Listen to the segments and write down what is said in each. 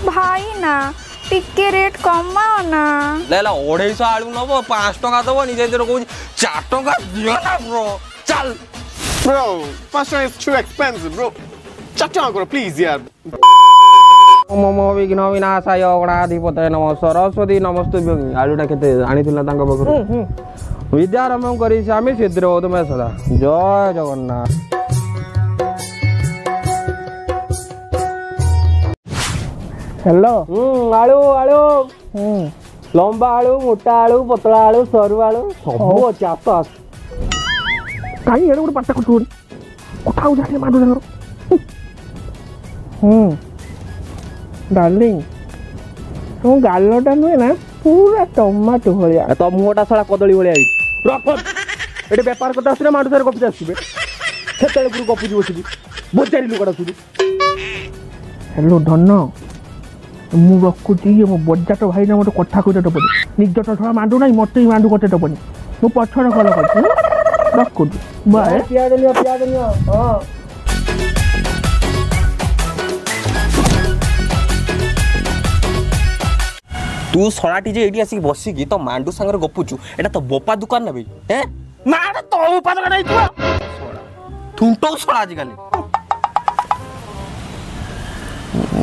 भाई ना टिके रेट कमाओ ना लेला 250 आलू नबो 5 टका दबो निजे जरो कहू 4 टका दियो ना ब्रो चल Bro, 5 टका is too expensive, bro. 4 टका करो प्लीज यार. मम विघ्न विनाशाय गणाधिपतये नमः सरस्वती नमस्तुभ्यं आलूटा केते आनिथिला तांको बखरु विद्यारंभ करी आमी सिद्ध होत मैं सदा जय जगन्नाथ. हेलो आलू आलू लंबा आलू मोटा आलू पतला आलू सरू आलू सब अच्छे आस आस कहीं ये गोटे पाटा कटुन कथा जाके माडू जंगर डार्लिंग तो गालटा नुहे ना पूरा टमाटो भलिया तो मुहटा साला कदली भलिया रख एटे व्यापार करते आसरे माडू सारे गपि आसबे सेतेले गुरु गपि बसिबी बजारी लुकड़ा सुबी. हेलो धन मु रखुची मो बजाट भाई ना मत कथा कइते टपनी निजट थोड़ा मांडू ना मते मांडू कते टपनी मु पछड़ कल करछु रखुची बाय पिया देलियो हां तू सराटी जे एडी आसी बसी की तो मांडू संगर गपुचू एटा तो बोपा दुकान ना भाई हैं मार तो बोपा दुकान नहीं तू थुंटो सरा आज काली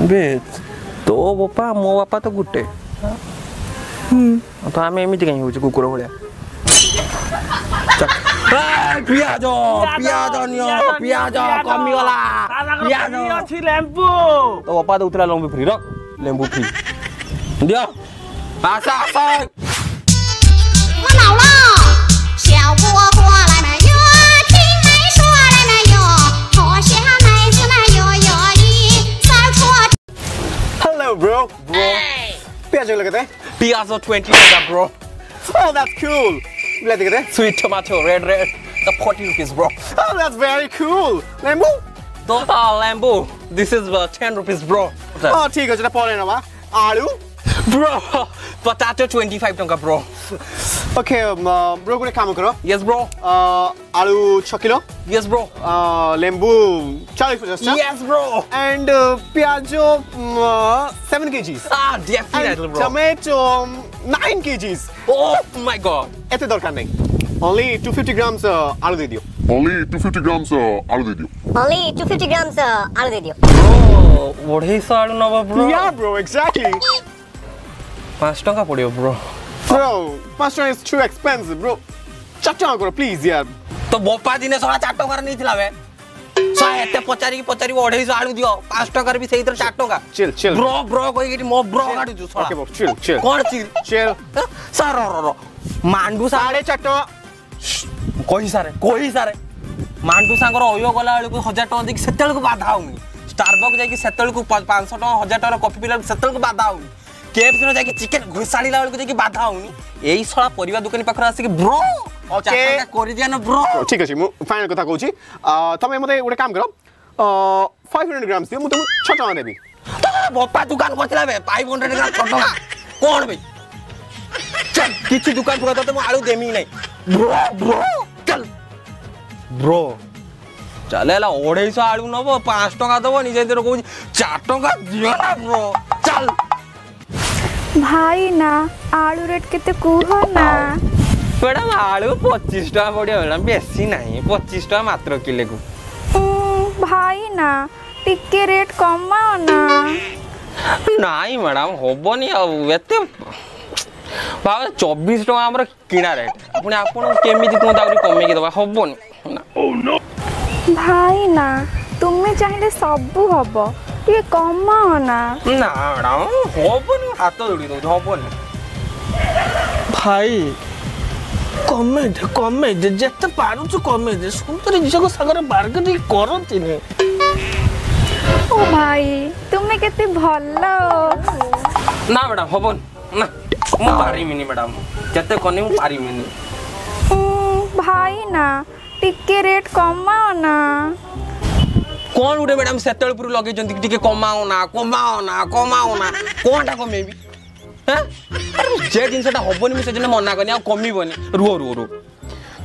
बे तो बापा मो बापा तो गुटे तो आम एमती कहीं हो कुकुर भाया पियाज पियाज पियाज कमीगला पियाज लेंबू तो बापा दौला लेंबू फ्री रख लेंबू फ्री दियो आसा आसा 我老了，小蝈蝈来没有？听没说来没有？脱下妹子那哟哟哩，再脱。Hello, bro. प्याज लगते हैं? पियाज 20 टका bro. Oh, that's cool. लेते कितने? Sweet tomato, red, the 40 rupees bro. Oh, that's very cool. लेम्बू? तो lembu, this is 10 rupees bro. Oh, ठीक है चला पौने ना बा. आलू? Bro, potato 25 टका bro. Okay, bro को एक काम करो. Yes bro. आलू 6 kilo. Yes bro. लेम्बू 40 Yes bro. And piajo 7 kgs. Ah, definitely and bro. Tomato 9 kgs. Oh my god. ऐसे दरकार नहीं. Only 250 grams आलू दे दियो. Only 250 grams आलू दे दियो. Only 250 grams आलू दे दियो. Bro, 250 आलू नबा bro. Yeah, bro, exactly. 5 टका पड़ियो bro. Bro, 5 टका is too expensive, bro. 4 टका करो please यार. तो बोपा दिने 4 टका नहीं थिला बे. साय एते पचारी 250 आलू दियो 5 टका भी सही तरह 4 टका. Chill. Bro कोई गेटी मो bro गाडी छु Okay, bro, chill. कोन चिल? सर मांडू 4.5 टका. कोई सारे मांडू सांगर अयो गला बेलू 1000 टका देकी सेतेल को बाधा होनी स्टारबक जाकी सेतेल को 500 टका 1000 टका कॉफी पिला सेतेल को बाधा होनी केएफसी नो जाकी चिकन घुसाड़ी ला बेलू जाकी बाधा होनी एई सळा परिवा दुकानी पाखर आसी के ब्रो और चाटा कोरी दिया न ब्रो ठीक अछि मु फाइनल कथा कहूची तमे मते उडे काम करो 500 ग्राम्स दियो मु तुम 6 टका देबी बोपा दुकान करथिला बे 500 ग्राम 6 टका कोन बे चल किछि दुकान पर तो मु आलू देमी नै ब्रो चल ब्रो चलेला 250 आलू नबो 5 टका दबो निजे जरो कहू 4 टका दियो ना ब्रो चल भाई ना आलू रेट केते कुह ना मैडम आलू 25 टका पड़ियो मैडम बेसी नहीं 25 टका मात्र किले को भाई ना टिके रेट कमाओ ना नहीं मैडम होबनी आ एते बाबा 24 टका हमर किना रेट पुनी आपण केमिति कोन दाउरी कमे के दबा होबनी ओह नो भाई ना तुम्हें चाहिए सबू हबो ये कमाओ ना मैडम होबनी हाथ जोड़ी दो होबनी भाई कमे दे जत्ते पारुछु कमे दे सुंदर जिस को सागर बार्गेनिंग करती ने ओ भाई तुम्हें केते भल्लो ना मैडम होबन ना मु पारी मिनी मैडम जत्ते कोनी मु पारी मिनी भाई ना टिके रेट कमाओ ना कोन उडे मैडम सेतल पुरु लगे जंती टिके कमाओ ना कोनटा कमेबी हैं अरे जे जिनसटा होबनी मु सेजने मना करनी आ कमीबनी रुओ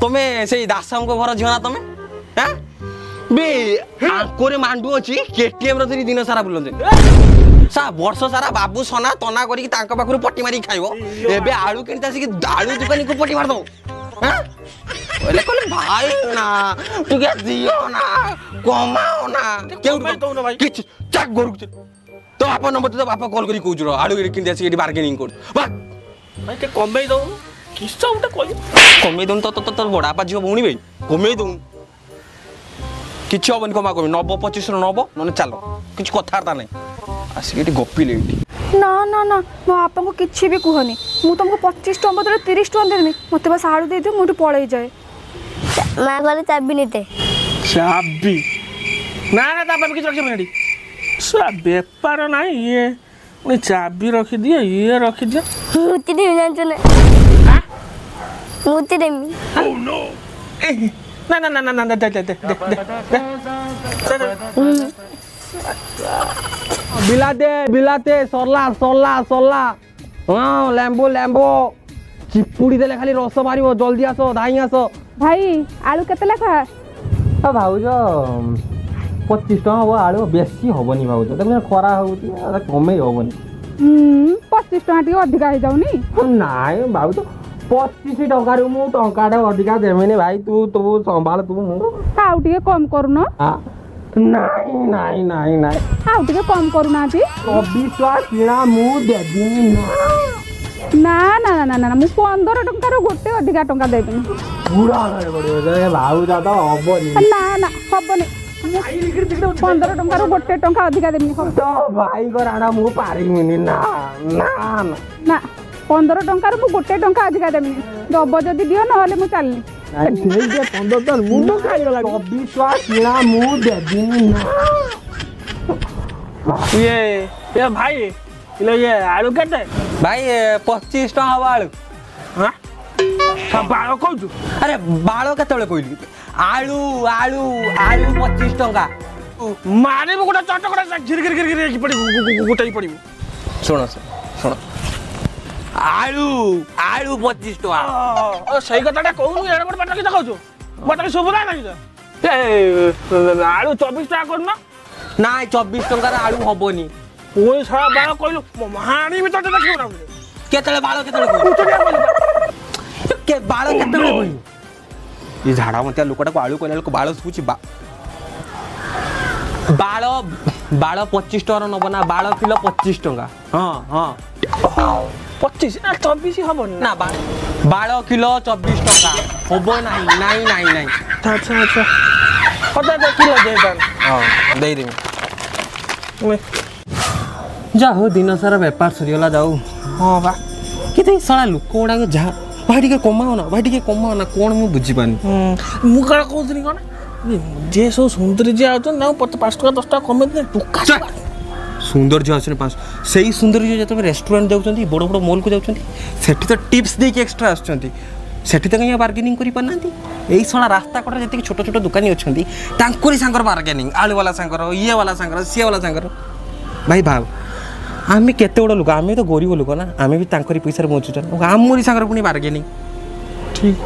तुमे से दासम को घर झिना तमे हैं बे आंकोरे मांडू अछि केटीएम रो धरी दिन सारा बुलंदे सा वर्ष सारा बाबू सोना तना करी तांका पाखरु पट्टी मारी खाइबो एबे आलू किनता से कि आलू दुकानी को पट्टी मार दो हां ओले कोले भाई ना तू के दियो ना कमाओ ना केउ तो ना भाई किछ चक गोरु तो आपन नंबर तो बापा कॉल करी कहू आलू किनता से एडी बार्गेनिंग कर बा भाई के कमे दो किस्सा उठा कोई कमे दउन तो बड़ा पा जियो भौणी भाई कमे दउन किछ हबन कमा कमी 90 25 नब नने चलो किछ कथारता नै आसिक एटी गप्पी लेटी ना ना ना मो आपा को किछि भी कहनी मु तुमको 25 टका बदले 30 टका देनी मते बस आलू दे दियो मुठी पळै जाए मां वाले चाबी नीते चाबी ना ना तापा किछ रखि बनेडी सा बेपार नाही ये उनी चाबी रखि दियो ये रखि दियो मुती दे जानछ ना मुती दे ओ नो ना ना ना ना ना दे बिलाते सरला हाँ लेम्बो चिपुड़ी देले खाली रस मारिबो जल्दी आसो धाई आसो भाई आलू केते लेखा भाउज 25 टका हम आलू बेसी हेनी भाउज देखो खरा होती कमे हेनी 25 टका टी अधिका हो जाउनी नाई भाउज 25 टका मु टंकाटे अधिका देमिनी भाई तू संभाल तू आउ टिके कम करूनो नाई आउ टिके कम करूनाती 24 टका किणा मु देबिनी ना ना ना ना मु 15 टका रो गोटे अधिका टका देबिनी पूरा पड़े भाउज तो हबनी ना ना हबनी 15 टका रो गोटे टका अधिका देबिनी तो भाई को राणा मु पारिमिनी ना 15 टका रो मु गोटे टका अधिका देबिनी दब जदी दियो नहले मु चालली 15 मुंड खाइगला 24 टका किणा मु देबिनी ना ये भाई ये आलू केते भाई 25 टका हवा आलू हां बाळ कहू अरे बाळ केतले कहली आलू 25 टका मारे गोटा चटकड़ा गिर पड़ी गोटाई पड़ी सुन आलू 25 टका सही कथाटा कहूनु एड़ बड़ बाटा कि कहू बाटा सुबुदा ना कि आलू 24 टका करना ना 24 टका आलू हबनी ओए सारा बाळ कहलु हाणी भी तो देखियो ना केतले बाळ केतले के बाळ केतले कहली ये झाडा मत्या लोकटा को आलू कहला को बाळ सुची बाळ 25 टका नब ना बाळ किलो 25 टका हां 25 ना 24 हबन ना बाळ किलो 24 टका हबो नाही अच्छा पता दे किलो दे दान हां दे दे जा हो दिन सारा व्यापार सरीगला जाऊ हां बा किते साला लोक गुडा जा भाई टिके कमाओ ना कोन मु बुझी पानी मु करा कहतनी कोन जे सो सुंदर जे आउत ना 5 टका 10 टका कमे दे टुका सुंदर जो आछन पास सही सुंदर जो जते रेस्टोरेंट जाउछंती बड़ मॉल को जाउछंती सेठी तो टिप्स दे के एक्स्ट्रा आछंती सेठी तो कहिया बार्गेनिंग करि पनांती एई सोना रास्ता कटर जते छोट छोट दुकानी अछंती तांकोरी सांगर बार्गेनिंग आलू वाला सांगर ये वाला सांगर सिया वाला सांगर भाई भाव आमे केते बड़ लोक आमे तो गरीब लोक ना आमे भी तांकरी पैसा रे मोचुचन आमोरी सांगर पुनी बार्गेनिंग ठीक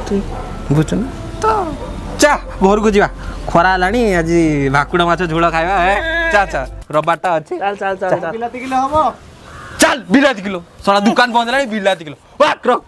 बुझन तो चा घर को जीवा खरा लानी आज भाकुड़ा माछ झोल खाइबा चा रबाटा अछि चल बिलाती किलो हबो चल बिलाती किलो सारा दुकान बंद लानी बिलाती किलो वाक रख